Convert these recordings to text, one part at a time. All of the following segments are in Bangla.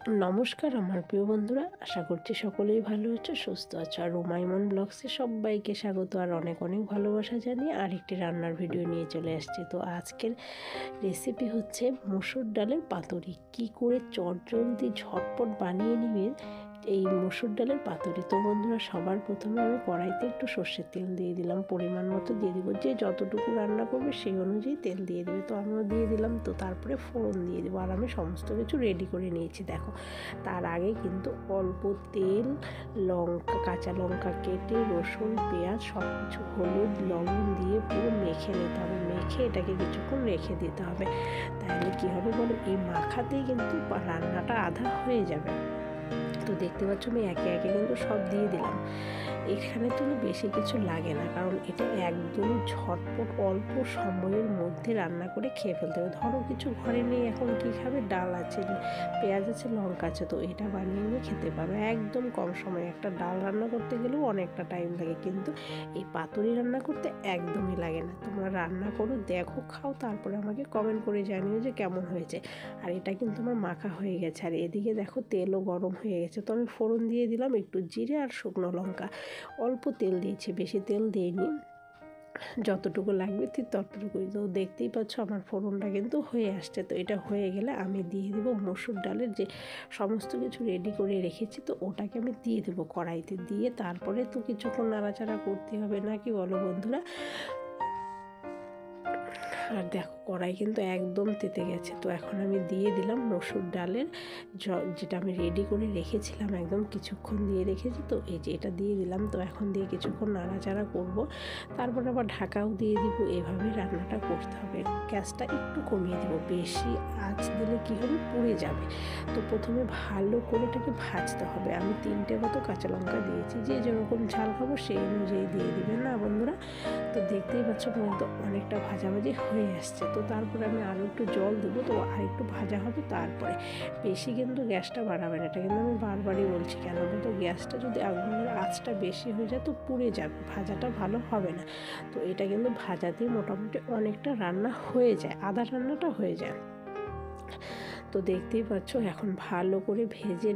নমস্কার আমার প্রিয় বন্ধুরা, আশা করছি সকলেই ভালো আছো, সুস্থ আছো। আর রুমাইমন ব্লগসে সবাইকে স্বাগত আর অনেক অনেক ভালোবাসা জানিয়ে আরেকটি রান্নার ভিডিও নিয়ে চলে আসছি। তো আজকের রেসিপি হচ্ছে মসুর ডালের পাতুরি। কি করে চটজলদি ঝটপট বানিয়ে নিবে এই মসুর ডালের পাতুরি। তো বন্ধুরা, সবার প্রথমে আমি কড়াইতে একটু সর্ষের তেল দিয়ে দিলাম, পরিমাণ মতো দিয়ে দিব। যে যতটুকু রান্না করবে সেই অনুযায়ী তেল দিয়ে দেবে। তো আমিও দিয়ে দিলাম। তো তারপরে ফোড়ন দিয়ে দেবো। আর আমি সমস্ত কিছু রেডি করে নিয়েছি। দেখো, তার আগে কিন্তু অল্প তেল, লঙ্কা, কাঁচা লঙ্কা কেটে, রসুন, পেঁয়াজ সব কিছু, হলুদ, লবণ দিয়ে পুরো মেখে নিতে হবে। মেখে এটাকে কিছুক্ষণ রেখে দিতে হবে। তাহলে কী হবে বলো, এই মাখাতেই কিন্তু রান্নাটা আধা হয়ে যাবে। তো দেখতে পাচ্ছ আমি একে একে কিন্তু সব দিয়ে দিলাম। এখানে তো বেশি কিছু লাগে না, কারণ এটা একদম ঝটপট অল্প সময়ের মধ্যে রান্না করে খেয়ে ফেলতে হবে। ধরো কিছু ঘরে নেই, এখন কী খাবে, ডাল আছে, পেঁয়াজ আছে, লঙ্কা আছে, তো এটা বানিয়ে নিয়ে খেতে পারো একদম কম সময়ে। একটা ডাল রান্না করতে গেলেও অনেকটা টাইম লাগে, কিন্তু এই পাতুরি রান্না করতে একদমই লাগে না। তোমরা রান্না করো, দেখো, খাও, তারপরে আমাকে কমেন্ট করে জানিও যে কেমন হয়েছে। আর এটা কিন্তু আমার মাখা হয়ে গেছে। আর এদিকে দেখো তেলও গরম হয়ে গেছে। তো আমি ফোড়ন দিয়ে দিলাম একটু জিরে আর শুকনো লঙ্কা। অল্প তেল দিয়েছি, বেশি তেল দিইনি, যতটুকু লাগবে ঠিক ততটুকুই। তো দেখতেই পাচ্ছ আমার ফোড়নটা কিন্তু হয়ে আসছে। তো এটা হয়ে গেলে আমি দিয়ে দেবো মসুর ডালের যে সমস্ত কিছু রেডি করে রেখেছি, তো ওটাকে আমি দিয়ে দেবো কড়াইতে। দিয়ে তারপরে তো কিছুক্ষণ নাড়াচাড়া করতে হবে, না কি বলো বন্ধুরা? আর দেখো, কড়াই কিন্তু একদম তেতে গেছে। তো এখন আমি দিয়ে দিলাম মসুর ডালের যেটা আমি রেডি করে রেখেছিলাম, একদম কিছুক্ষণ দিয়ে রেখেছি। তো এই যে এটা দিয়ে দিলাম। তো এখন দিয়ে কিছুক্ষণ নাড়াচাড়া করব, তারপর আবার ঢাকাও দিয়ে দিব। এভাবে রান্নাটা করতে হবে। গ্যাসটা একটু কমিয়ে দেবো, বেশি আঁচ দিলে কী হবে, পুড়ে যাবে। তো প্রথমে ভালো করে এটাকে ভাজতে হবে। আমি 3টে মতো কাঁচা লঙ্কা দিয়েছি, যে যেরকম ঝাল খাবো সেই অনুযায়ী দিয়ে দিবেন না বন্ধুরা। তো দেখতেই পাচ্ছ কিন্তু অনেকটা ভাজাভাজি হয়ে আসছে। তো তারপরে আমি আরও একটু জল দেবো, তো আর একটু ভাজা হবে। তারপরে বেশি কিন্তু গ্যাসটা বাড়াবে না, এটা কিন্তু আমি বারবারই বলছি। কেন বলতো, গ্যাসটা যদি আগুনের আঁচটা বেশি হয়ে যায় তো পুড়ে যাবে, ভাজাটা ভালো হবে না। তো এটা কিন্তু ভাজাতেই মোটামুটি অনেকটা রান্না হয়ে যায়, আধা রান্নাটা হয়ে যায়। তো দেখতেই পাচ্ছ এখন ভালো করে ভেজে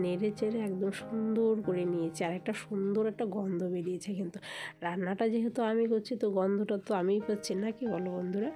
নেড়ে চেড়ে একদম সুন্দর করে নিয়েছি। আর একটা সুন্দর একটা গন্ধ বেরিয়েছে। কিন্তু রান্নাটা যেহেতু আমি করছি, তো গন্ধটা তো আমিই পাচ্ছি, না কি বলো বন্ধুরা?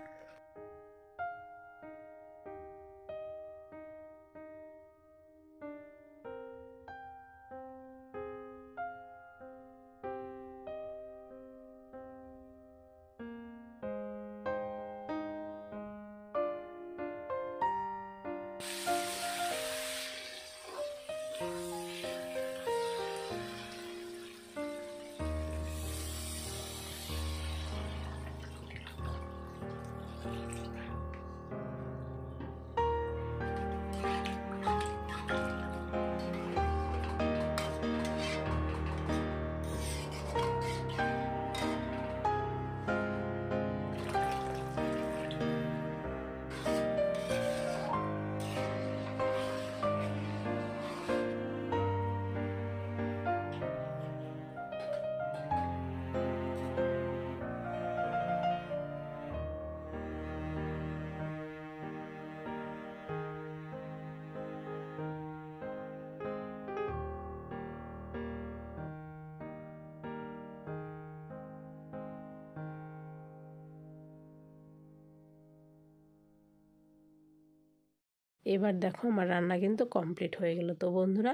এবার দেখো আমার রান্না কিন্তু কমপ্লিট হয়ে গেল। তো বন্ধুরা,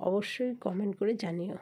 অবশ্যই কমেন্ট করে জানিও।